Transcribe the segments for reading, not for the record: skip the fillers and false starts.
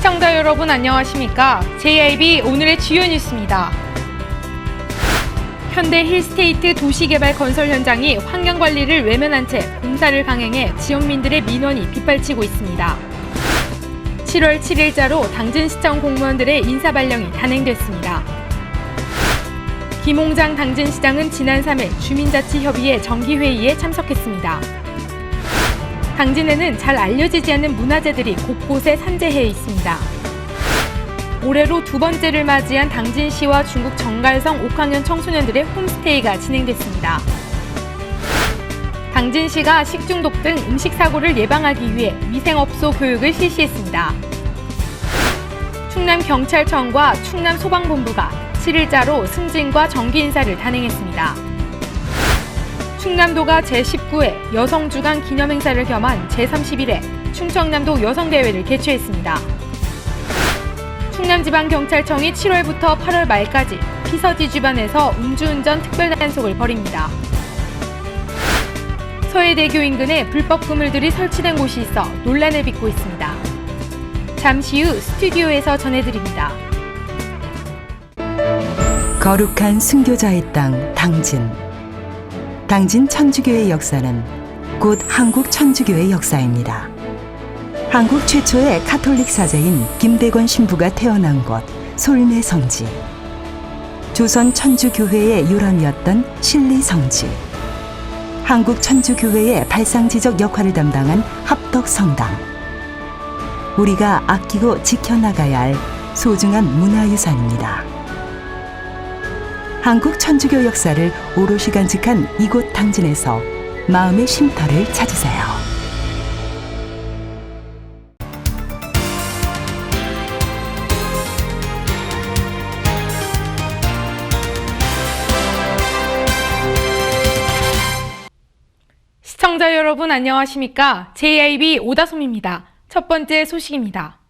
시청자 여러분 안녕하십니까? JIB 오늘의 주요 뉴스입니다. 현대 힐스테이트 도시개발 건설 현장이 환경관리를 외면한 채 공사를 강행해 지역민들의 민원이 빗발치고 있습니다. 7월 7일자로 당진시청 공무원들의 인사발령이 단행됐습니다. 김홍장 당진시장은 지난 3일 주민자치협의회 정기회의에 참석했습니다. 당진에는 잘 알려지지 않는 문화재들이 곳곳에 산재해 있습니다. 올해로 두 번째를 맞이한 당진시와 중국 정갈성 5학년 청소년들의 홈스테이가 진행됐습니다. 당진시가 식중독 등 음식사고를 예방하기 위해 위생업소 교육을 실시했습니다. 충남경찰청과 충남소방본부가 7일자로 승진과 정기인사를 단행했습니다. 충남도가 제19회 여성주간 기념행사를 겸한 제31회 충청남도 여성대회를 개최했습니다. 충남지방경찰청이 7월부터 8월 말까지 피서지 주변에서 음주운전 특별단속을 벌입니다. 서해대교 인근에 불법 그물들이 설치된 곳이 있어 논란을 빚고 있습니다. 잠시 후 스튜디오에서 전해드립니다. 거룩한 순교자의 땅 당진. 당진 천주교의 역사는 곧 한국 천주교의 역사입니다. 한국 최초의 카톨릭 사제인 김대권 신부가 태어난 곳 솔매 성지. 조선 천주교회의 유람이었던 신리 성지. 한국 천주교회의 발상지적 역할을 담당한 합덕 성당. 우리가 아끼고 지켜나가야 할 소중한 문화유산입니다. 한국 천주교 역사를 오롯이 간직한 이곳 당진에서 마음의 쉼터를 찾으세요. 시청자 여러분 안녕하십니까? JIB 오다솜입니다. 첫 번째 소식입니다.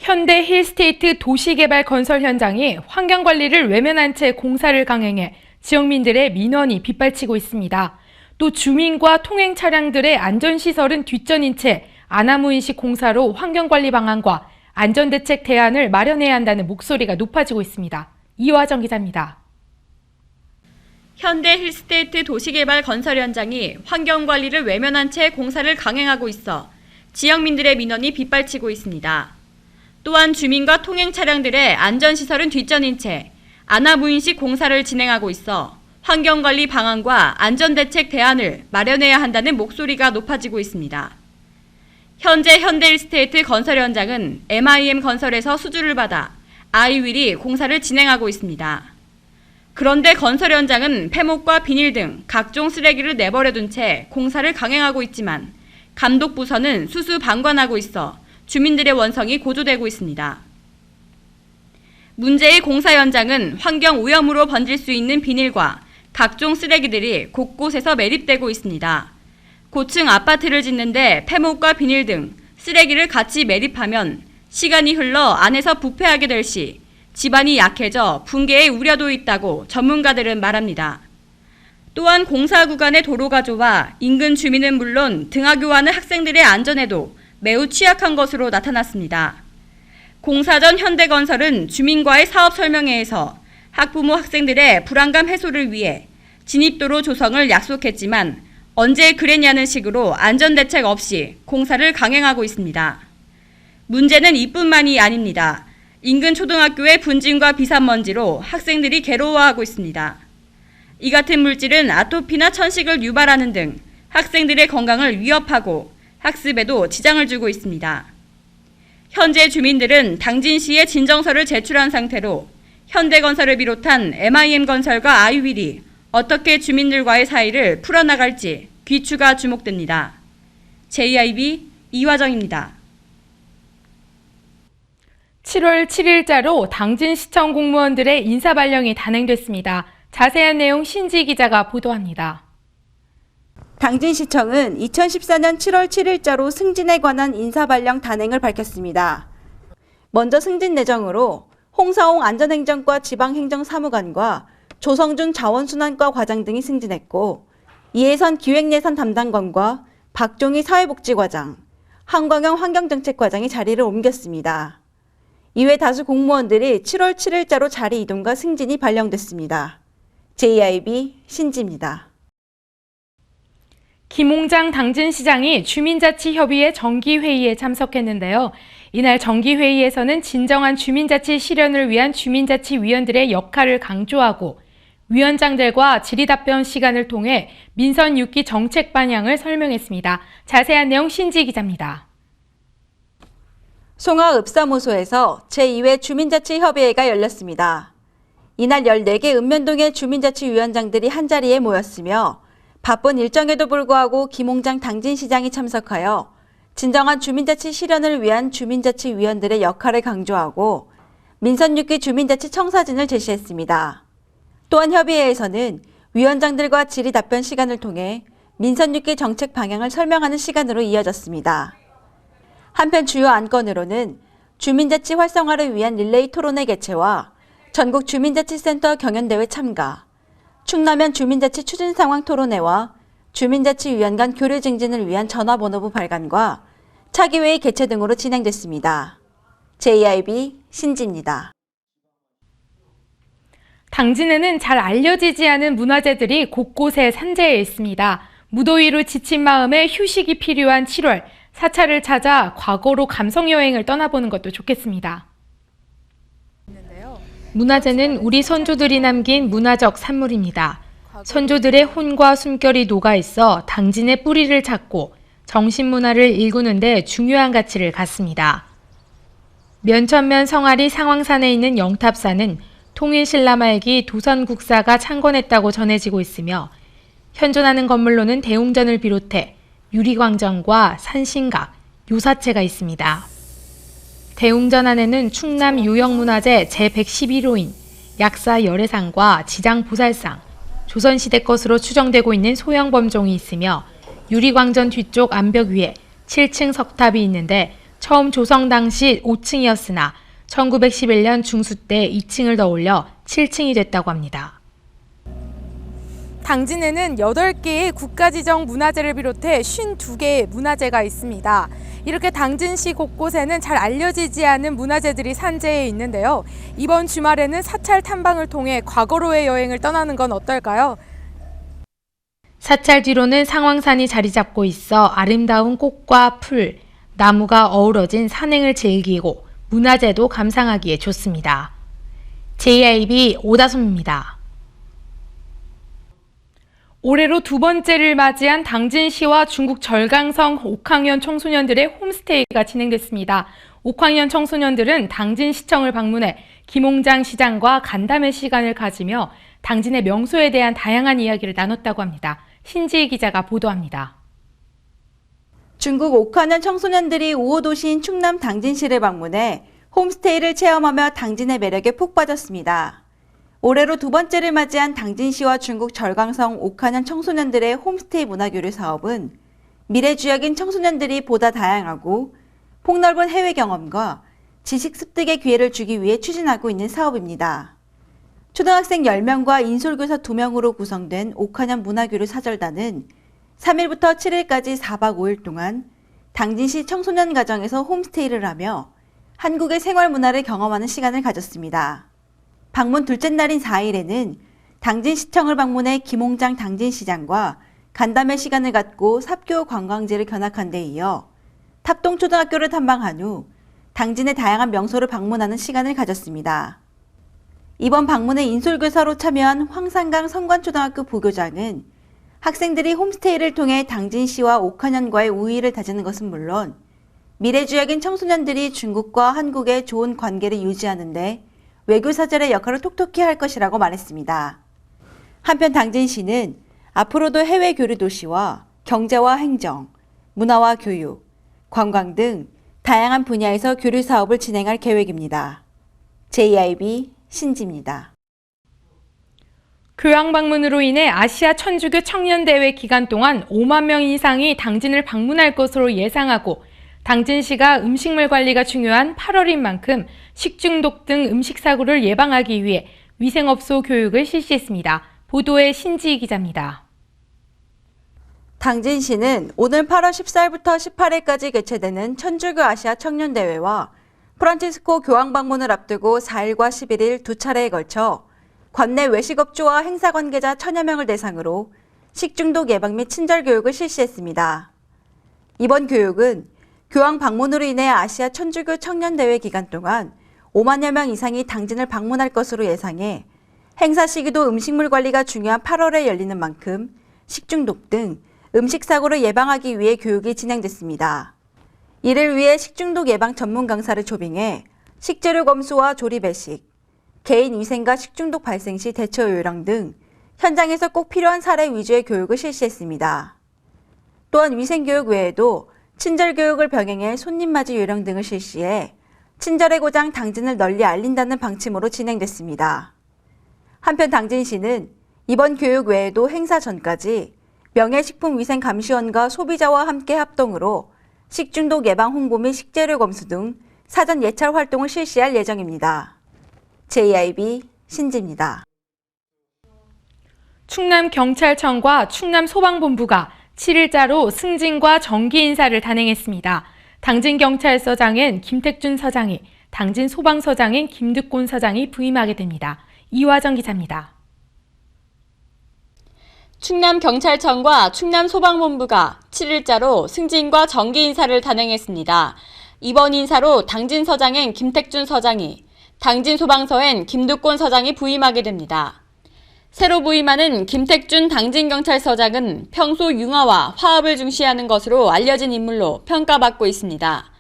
현대 힐스테이트 도시개발 건설 현장이 환경관리를 외면한 채 공사를 강행해 지역민들의 민원이 빗발치고 있습니다. 또 주민과 통행 차량들의 안전시설은 뒷전인 채 아나무인식 공사로 환경관리 방안과 안전대책 대안을 마련해야 한다는 목소리가 높아지고 있습니다. 이화정 기자입니다. 현대 힐스테이트 도시개발 건설 현장이 환경관리를 외면한 채 공사를 강행하고 있어 지역민들의 민원이 빗발치고 있습니다. 또한 주민과 통행 차량들의 안전시설은 뒷전인 채 아나무인식 공사를 진행하고 있어 환경관리 방안과 안전대책 대안을 마련해야 한다는 목소리가 높아지고 있습니다. 현재 현대힐스테이트 건설 현장은 MIM 건설에서 수주를 받아 아이윌이 공사를 진행하고 있습니다. 그런데 건설 현장은 폐목과 비닐 등 각종 쓰레기를 내버려둔 채 공사를 강행하고 있지만 감독부서는 수수방관하고 있어 주민들의 원성이 고조되고 있습니다. 문제의 공사 현장은 환경 오염으로 번질 수 있는 비닐과 각종 쓰레기들이 곳곳에서 매립되고 있습니다. 고층 아파트를 짓는데 폐목과 비닐 등 쓰레기를 같이 매립하면 시간이 흘러 안에서 부패하게 될 시 집안이 약해져 붕괴의 우려도 있다고 전문가들은 말합니다. 또한 공사 구간의 도로가 좁아 인근 주민은 물론 등하교하는 학생들의 안전에도 매우 취약한 것으로 나타났습니다. 공사 전 현대건설은 주민과의 사업 설명회에서 학부모 학생들의 불안감 해소를 위해 진입도로 조성을 약속했지만 언제 그랬냐는 식으로 안전대책 없이 공사를 강행하고 있습니다. 문제는 이뿐만이 아닙니다. 인근 초등학교의 분진과 비산먼지로 학생들이 괴로워하고 있습니다. 이 같은 물질은 아토피나 천식을 유발하는 등 학생들의 건강을 위협하고 학습에도 지장을 주고 있습니다. 현재 주민들은 당진시에 진정서를 제출한 상태로 현대건설을 비롯한 MIM건설과 아이윌이 어떻게 주민들과의 사이를 풀어나갈지 귀추가 주목됩니다. JIB 이화정입니다. 7월 7일자로 당진시청 공무원들의 인사발령이 단행됐습니다. 자세한 내용 신지 기자가 보도합니다. 당진시청은 2014년 7월 7일자로 승진에 관한 인사발령 단행을 밝혔습니다. 먼저 승진 내정으로 홍사홍 안전행정과 지방행정사무관과 조성준 자원순환과 과장 등이 승진했고, 이혜선 기획예산 담당관과 박종희 사회복지과장, 한광영 환경정책과장이 자리를 옮겼습니다. 이외 다수 공무원들이 7월 7일자로 자리 이동과 승진이 발령됐습니다. JIB 신지입니다. 김홍장 당진시장이 주민자치협의회 정기회의에 참석했는데요. 이날 정기회의에서는 진정한 주민자치 실현을 위한 주민자치위원들의 역할을 강조하고 위원장들과 질의답변 시간을 통해 민선 6기 정책 방향을 설명했습니다. 자세한 내용 신지 기자입니다. 송화읍사무소에서 제2회 주민자치협의회가 열렸습니다. 이날 14개 읍면동의 주민자치위원장들이 한자리에 모였으며 바쁜 일정에도 불구하고 김홍장 당진시장이 참석하여 진정한 주민자치 실현을 위한 주민자치위원들의 역할을 강조하고 민선 6기 주민자치 청사진을 제시했습니다. 또한 협의회에서는 위원장들과 질의답변 시간을 통해 민선 6기 정책 방향을 설명하는 시간으로 이어졌습니다. 한편 주요 안건으로는 주민자치 활성화를 위한 릴레이 토론회 개최와 전국 주민자치센터 경연대회 참가, 충남현 주민자치 추진 상황 토론회와 주민자치위원 간 교류 증진을 위한 전화번호부 발간과 차기회의 개최 등으로 진행됐습니다. JIB 신지입니다. 당진에는 잘 알려지지 않은 문화재들이 곳곳에 산재해 있습니다. 무더위로 지친 마음에 휴식이 필요한 7월, 사찰을 찾아 과거로 감성여행을 떠나보는 것도 좋겠습니다. 문화재는 우리 선조들이 남긴 문화적 산물입니다. 선조들의 혼과 숨결이 녹아있어 당진의 뿌리를 찾고 정신문화를 일구는 데 중요한 가치를 갖습니다. 면천면 성아리 상황산에 있는 영탑산은 통일신라 말기 도선국사가 창건했다고 전해지고 있으며 현존하는 건물로는 대웅전을 비롯해 유리광전과 산신각, 요사체가 있습니다. 대웅전 안에는 충남 유형문화재 제111호인 약사 열애상과 지장보살상, 조선시대 것으로 추정되고 있는 소형 범종이 있으며 유리광전 뒤쪽 암벽 위에 7층 석탑이 있는데 처음 조성 당시 5층이었으나 1911년 중수 때 2층을 더 올려 7층이 됐다고 합니다. 당진에는 8개의 국가지정 문화재를 비롯해 52개의 문화재가 있습니다. 이렇게 당진시 곳곳에는 잘 알려지지 않은 문화재들이 산재해 있는데요. 이번 주말에는 사찰 탐방을 통해 과거로의 여행을 떠나는 건 어떨까요? 사찰 뒤로는 상황산이 자리 잡고 있어 아름다운 꽃과 풀, 나무가 어우러진 산행을 즐기고 문화재도 감상하기에 좋습니다. JIB 오다솜입니다. 올해로 두 번째를 맞이한 당진시와 중국 절강성 옥황현 청소년들의 홈스테이가 진행됐습니다. 옥황현 청소년들은 당진시청을 방문해 김홍장 시장과 간담회 시간을 가지며 당진의 명소에 대한 다양한 이야기를 나눴다고 합니다. 신지희 기자가 보도합니다. 중국 옥황현 청소년들이 5호 도시인 충남 당진시를 방문해 홈스테이를 체험하며 당진의 매력에 푹 빠졌습니다. 올해로 두 번째를 맞이한 당진시와 중국 절강성 옥황현 청소년들의 홈스테이 문화교류 사업은 미래주역인 청소년들이 보다 다양하고 폭넓은 해외 경험과 지식 습득의 기회를 주기 위해 추진하고 있는 사업입니다. 초등학생 10명과 인솔교사 2명으로 구성된 옥황현 문화교류 사절단은 3일부터 7일까지 4박 5일 동안 당진시 청소년 가정에서 홈스테이를 하며 한국의 생활 문화를 경험하는 시간을 가졌습니다. 방문 둘째 날인 4일에는 당진시청을 방문해 김홍장 당진시장과 간담회 시간을 갖고 삽교 관광지를 견학한 데 이어 탑동초등학교를 탐방한 후 당진의 다양한 명소를 방문하는 시간을 가졌습니다. 이번 방문에 인솔교사로 참여한 황산강 성관초등학교 부교장은 학생들이 홈스테이를 통해 당진시와 옥황현과의 우위를 다지는 것은 물론 미래주역인 청소년들이 중국과 한국의 좋은 관계를 유지하는 데 외교사절의 역할을 톡톡히 할 것이라고 말했습니다. 한편 당진시는 앞으로도 해외 교류 도시와 경제와 행정, 문화와 교육, 관광 등 다양한 분야에서 교류 사업을 진행할 계획입니다. JIB 신지입니다. 교양 방문으로 인해 아시아 천주교 청년대회 기간 동안 5만 명 이상이 당진을 방문할 것으로 예상하고 당진시가 음식물 관리가 중요한 8월인 만큼 식중독 등 음식 사고를 예방하기 위해 위생업소 교육을 실시했습니다. 보도에 신지희 기자입니다. 당진시는 오늘 8월 14일부터 18일까지 개최되는 천주교 아시아 청년대회와 프란치스코 교황 방문을 앞두고 4일과 11일 두 차례에 걸쳐 관내 외식업주와 행사 관계자 1000여 명을 대상으로 식중독 예방 및 친절 교육을 실시했습니다. 이번 교육은 교황 방문으로 인해 아시아 천주교 청년대회 기간 동안 5만여 명 이상이 당진을 방문할 것으로 예상해 행사 시기도 음식물 관리가 중요한 8월에 열리는 만큼 식중독 등 음식 사고를 예방하기 위해 교육이 진행됐습니다. 이를 위해 식중독 예방 전문 강사를 초빙해 식재료 검수와 조리 배식, 개인 위생과 식중독 발생 시 대처 요령 등 현장에서 꼭 필요한 사례 위주의 교육을 실시했습니다. 또한 위생교육 외에도 친절교육을 병행해 손님맞이 요령 등을 실시해 친절의 고장 당진을 널리 알린다는 방침으로 진행됐습니다. 한편 당진시는 이번 교육 외에도 행사 전까지 명예식품위생감시원과 소비자와 함께 합동으로 식중독 예방 홍보 및 식재료 검수 등 사전 예찰 활동을 실시할 예정입니다. JIB 신지입니다. 충남경찰청과 충남소방본부가 7일자로 승진과 정기 인사를 단행했습니다. 당진경찰서장은 김택준 서장이, 당진소방서장인 김득곤 서장이 부임하게 됩니다. 이화정 기자입니다. 충남경찰청과 충남소방본부가 7일자로 승진과 정기 인사를 단행했습니다. 이번 인사로 당진서장엔 김택준 서장이, 당진소방서엔 김득곤 서장이 부임하게 됩니다. 새로 부임하는 김택준 당진경찰서장은 평소 융화와 화합을 중시하는 것으로 알려진 인물로 평가받고 있습니다.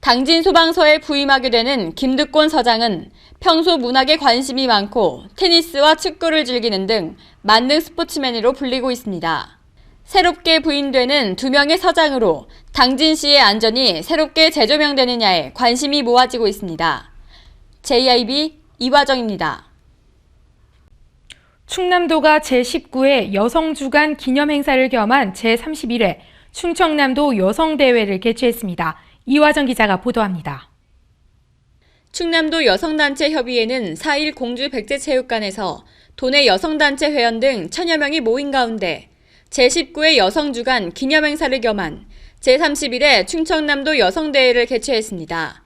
당진소방서에 부임하게 되는 김득곤 서장은 평소 문학에 관심이 많고 테니스와 축구를 즐기는 등 만능 스포츠맨으로 불리고 있습니다. 새롭게 부임되는 2명의 서장으로 당진시의 안전이 새롭게 재조명되느냐에 관심이 모아지고 있습니다. JIB 이화정입니다. 충남도가 제19회 여성주간 기념행사를 겸한 제31회 충청남도 여성대회를 개최했습니다. 이화정 기자가 보도합니다. 충남도 여성단체협의회는 4일 공주 백제체육관에서 도내 여성단체 회원 등 1000여 명이 모인 가운데 제19회 여성주간 기념행사를 겸한 제31회 충청남도 여성대회를 개최했습니다.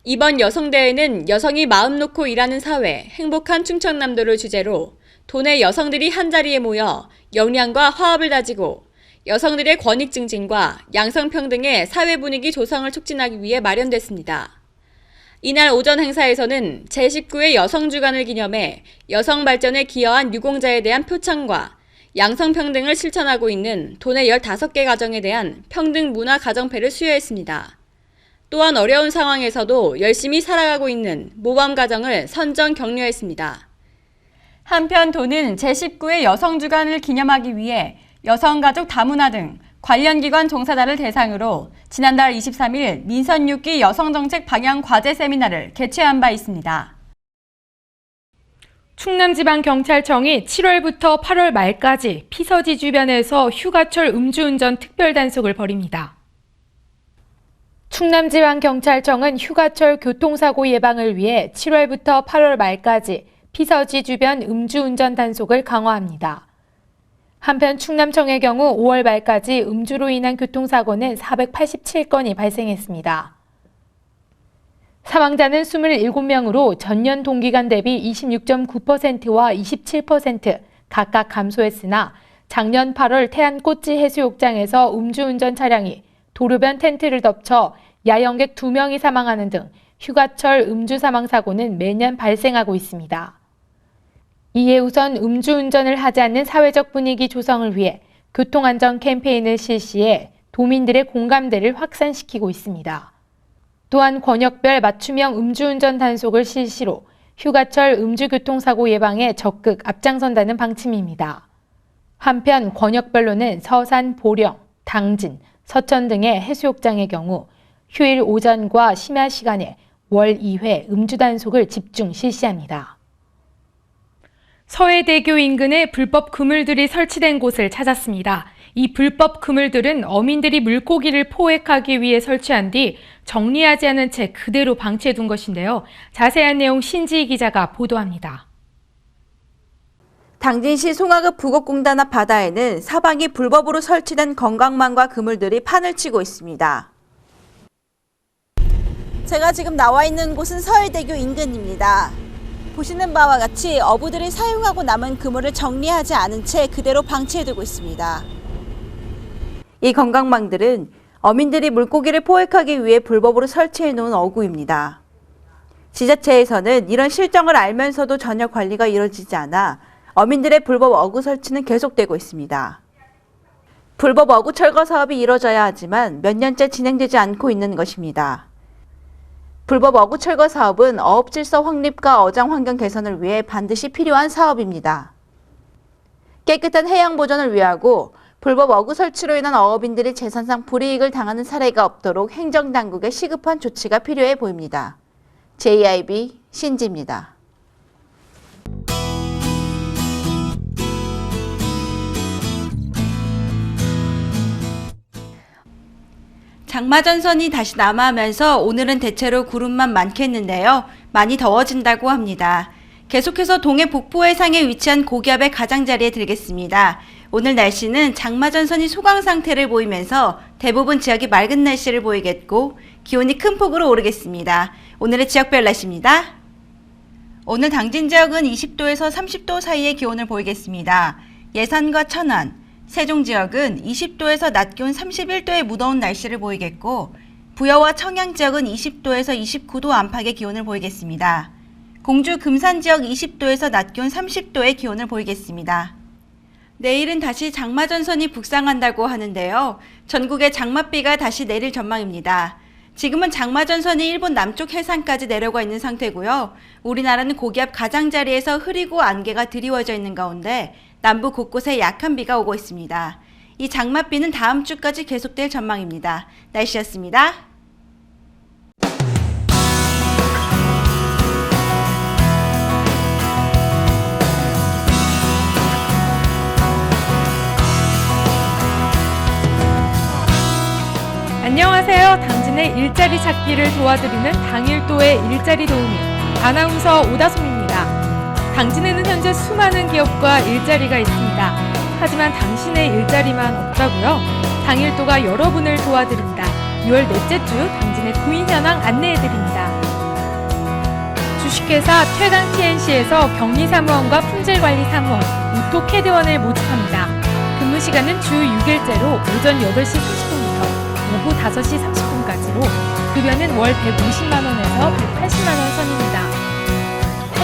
이번 여성대회는 여성이 마음 놓고 일하는 사회, 행복한 충청남도를 주제로 도내 여성들이 한자리에 모여 역량과 화합을 다지고 여성들의 권익 증진과 양성평등의 사회 분위기 조성을 촉진하기 위해 마련됐습니다. 이날 오전 행사에서는 제19회 여성주간을 기념해 여성 발전에 기여한 유공자에 대한 표창과 양성평등을 실천하고 있는 도내 15개 가정에 대한 평등 문화 가정패를 수여했습니다. 또한 어려운 상황에서도 열심히 살아가고 있는 모범 가정을 선정 격려했습니다. 한편 도는 제19회 여성주간을 기념하기 위해 여성가족 다문화 등 관련 기관 종사자를 대상으로 지난달 23일 민선 6기 여성정책 방향 과제 세미나를 개최한 바 있습니다. 충남지방경찰청이 7월부터 8월 말까지 피서지 주변에서 휴가철 음주운전 특별단속을 벌입니다. 충남지방경찰청은 휴가철 교통사고 예방을 위해 7월부터 8월 말까지 피서지 주변 음주운전 단속을 강화합니다. 한편 충남청의 경우 5월 말까지 음주로 인한 교통사고는 487건이 발생했습니다. 사망자는 27명으로 전년 동기간 대비 26.9%와 27% 각각 감소했으나 작년 8월 태안꽃지 해수욕장에서 음주운전 차량이 도로변 텐트를 덮쳐 야영객 2명이 사망하는 등 휴가철 음주 사망 사고는 매년 발생하고 있습니다. 이에 우선 음주운전을 하지 않는 사회적 분위기 조성을 위해 교통안전 캠페인을 실시해 도민들의 공감대를 확산시키고 있습니다. 또한 권역별 맞춤형 음주운전 단속을 실시로 휴가철 음주교통사고 예방에 적극 앞장선다는 방침입니다. 한편 권역별로는 서산, 보령, 당진, 서천 등의 해수욕장의 경우 휴일 오전과 심야 시간에 월 2회 음주 단속을 집중 실시합니다. 서해대교 인근에 불법 그물들이 설치된 곳을 찾았습니다. 이 불법 그물들은 어민들이 물고기를 포획하기 위해 설치한 뒤 정리하지 않은 채 그대로 방치해둔 것인데요. 자세한 내용 신지희 기자가 보도합니다. 당진시 송화읍 부곡공단 앞 바다에는 사방이 불법으로 설치된 건강망과 그물들이 판을 치고 있습니다. 제가 지금 나와 있는 곳은 서해대교 인근입니다. 보시는 바와 같이 어부들이 사용하고 남은 그물을 정리하지 않은 채 그대로 방치해두고 있습니다. 이 건강망들은 어민들이 물고기를 포획하기 위해 불법으로 설치해 놓은 어구입니다. 지자체에서는 이런 실정을 알면서도 전혀 관리가 이루어지지 않아 어민들의 불법 어구 설치는 계속되고 있습니다. 불법 어구 철거 사업이 이뤄져야 하지만 몇 년째 진행되지 않고 있는 것입니다. 불법 어구 철거 사업은 어업 질서 확립과 어장 환경 개선을 위해 반드시 필요한 사업입니다. 깨끗한 해양 보전을 위하고 불법 어구 설치로 인한 어업인들이 재산상 불이익을 당하는 사례가 없도록 행정당국의 시급한 조치가 필요해 보입니다. JIB 신지입니다. 장마전선이 다시 남하하면서 오늘은 대체로 구름만 많겠는데요. 많이 더워진다고 합니다. 계속해서 동해 북부 해상에 위치한 고기압의 가장자리에 들겠습니다. 오늘 날씨는 장마전선이 소강 상태를 보이면서 대부분 지역이 맑은 날씨를 보이겠고 기온이 큰 폭으로 오르겠습니다. 오늘의 지역별 날씨입니다. 오늘 당진 지역은 20도에서 30도 사이의 기온을 보이겠습니다. 예산과 천안, 세종 지역은 20도에서 낮 기온 31도의 무더운 날씨를 보이겠고 부여와 청양 지역은 20도에서 29도 안팎의 기온을 보이겠습니다. 공주, 금산 지역 20도에서 낮 기온 30도의 기온을 보이겠습니다. 내일은 다시 장마전선이 북상한다고 하는데요. 전국에 장맛비가 다시 내릴 전망입니다. 지금은 장마전선이 일본 남쪽 해상까지 내려가 있는 상태고요. 우리나라는 고기압 가장자리에서 흐리고 안개가 드리워져 있는 가운데 남부 곳곳에 약한 비가 오고 있습니다. 이 장맛비는 다음 주까지 계속될 전망입니다. 날씨였습니다. 안녕하세요. 당진의 일자리 찾기를 도와드리는 당일도의 일자리 도우미 아나운서 오다솜입니다. 당진에는 현재 수많은 기업과 일자리가 있습니다. 하지만 당신의 일자리만 없다고요? 당일도가 여러분을 도와드립니다. 6월 넷째 주 당진의 구인 현황 안내해드립니다. 주식회사 퇴강 TNC에서 격리사무원과 품질관리사무원, 오토캐드원을 모집합니다. 근무 시간은 주 6일제로 오전 8시 30분부터 오후 5시 30분까지로 급여는 월 150만원에서 180만원 선입니다.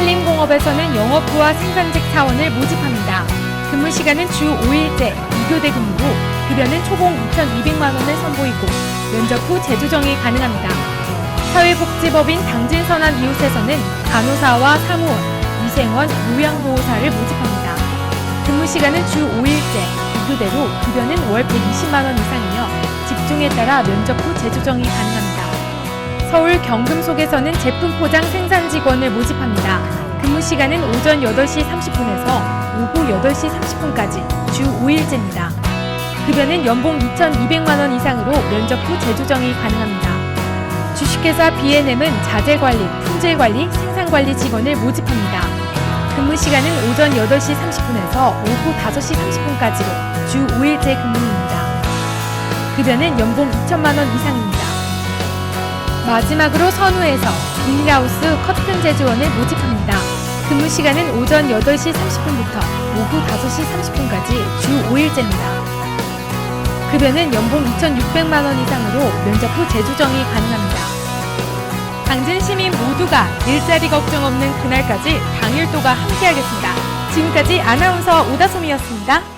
한림공업에서는 영업부와 생산직 사원을 모집합니다. 근무 시간은 주 5일제 2교대 근무로 급여는 초봉 2,200만원을 선보이고 면접 후 재조정이 가능합니다. 사회복지법인 당진선안 이웃에서는 간호사와 사무원, 위생원, 요양보호사를 모집합니다. 근무 시간은 주 5일제 2교대로 급여는 월 120만원 이상이며 직종에 따라 면접 후 재조정이 가능합니다. 서울 경금속에서는 제품 포장 생산 직원을 모집합니다. 근무 시간은 오전 8시 30분에서 오후 8시 30분까지 주 5일제입니다. 급여는 연봉 2,200만원 이상으로 면접 후 재조정이 가능합니다. 주식회사 B&M은 자재관리, 품질관리, 생산관리 직원을 모집합니다. 근무 시간은 오전 8시 30분에서 오후 5시 30분까지로 주 5일제 근무입니다. 급여는 연봉 2천만원 이상입니다. 마지막으로 선우에서 비닐하우스 커튼 제조원을 모집합니다. 근무 시간은 오전 8시 30분부터 오후 5시 30분까지 주 5일제입니다. 급여는 연봉 2,600만원 이상으로 면접 후 재조정이 가능합니다. 당진 시민 모두가 일자리 걱정 없는 그날까지 당일도가 함께하겠습니다. 지금까지 아나운서 오다솜이었습니다.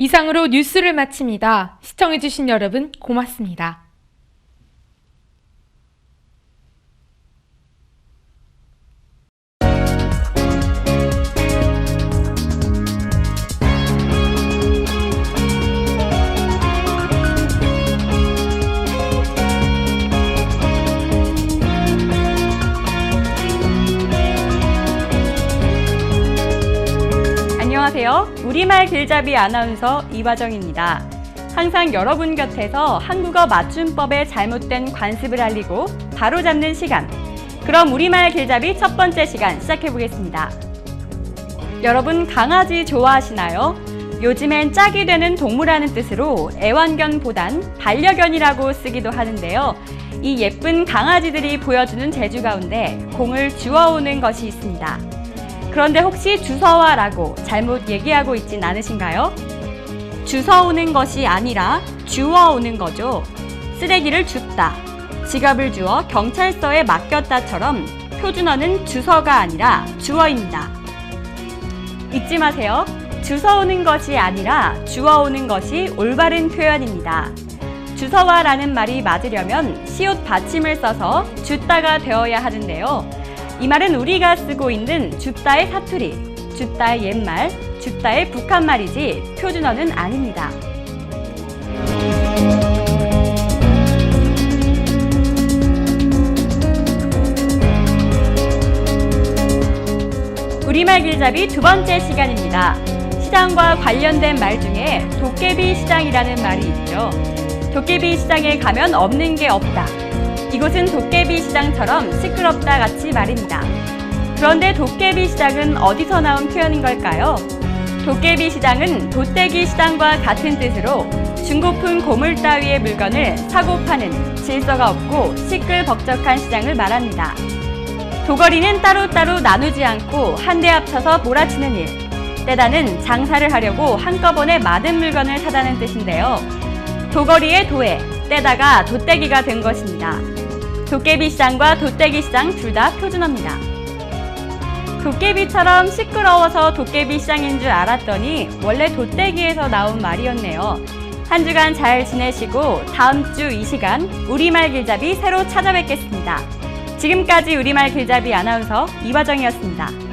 이상으로 뉴스를 마칩니다. 시청해주신 여러분 고맙습니다. 안녕하세요. 우리말 길잡이 아나운서 이화정입니다. 항상 여러분 곁에서 한국어 맞춤법의 잘못된 관습을 알리고 바로잡는 시간. 그럼 우리말 길잡이 첫 번째 시간 시작해보겠습니다. 여러분 강아지 좋아하시나요? 요즘엔 짝이 되는 동물하는 뜻으로 애완견보단 반려견이라고 쓰기도 하는데요. 이 예쁜 강아지들이 보여주는 재주 가운데 공을 주워오는 것이 있습니다. 그런데 혹시 주워와라고 잘못 얘기하고 있진 않으신가요? 주워오는 것이 아니라 주워오는 거죠. 쓰레기를 줍다, 지갑을 주워 경찰서에 맡겼다처럼 표준어는 주서가 아니라 주어입니다. 잊지 마세요. 주워오는 것이 아니라 주워오는 것이 올바른 표현입니다. 주워와라는 말이 맞으려면 시옷 받침을 써서 줍다가 되어야 하는데요. 이 말은 우리가 쓰고 있는 줍다의 사투리, 줍다의 옛말, 줍다의 북한말이지 표준어는 아닙니다. 우리말 길잡이 두 번째 시간입니다. 시장과 관련된 말 중에 도깨비 시장이라는 말이 있죠. 도깨비 시장에 가면 없는 게 없다. 이곳은 도깨비 시장처럼 시끄럽다 같이 말입니다. 그런데 도깨비 시장은 어디서 나온 표현인 걸까요? 도깨비 시장은 도떼기 시장과 같은 뜻으로 중고품 고물 따위의 물건을 사고 파는 질서가 없고 시끌벅적한 시장을 말합니다. 도거리는 따로따로 나누지 않고 한데 합쳐서 몰아치는 일. 떼다는 장사를 하려고 한꺼번에 많은 물건을 사다는 뜻인데요. 도거리의 도에, 떼다가 도떼기가 된 것입니다. 도깨비 시장과 도떼기 시장 둘 다 표준어입니다. 도깨비처럼 시끄러워서 도깨비 시장인 줄 알았더니 원래 도떼기에서 나온 말이었네요. 한 주간 잘 지내시고 다음 주 이 시간 우리말 길잡이 새로 찾아뵙겠습니다. 지금까지 우리말 길잡이 아나운서 이화정이었습니다.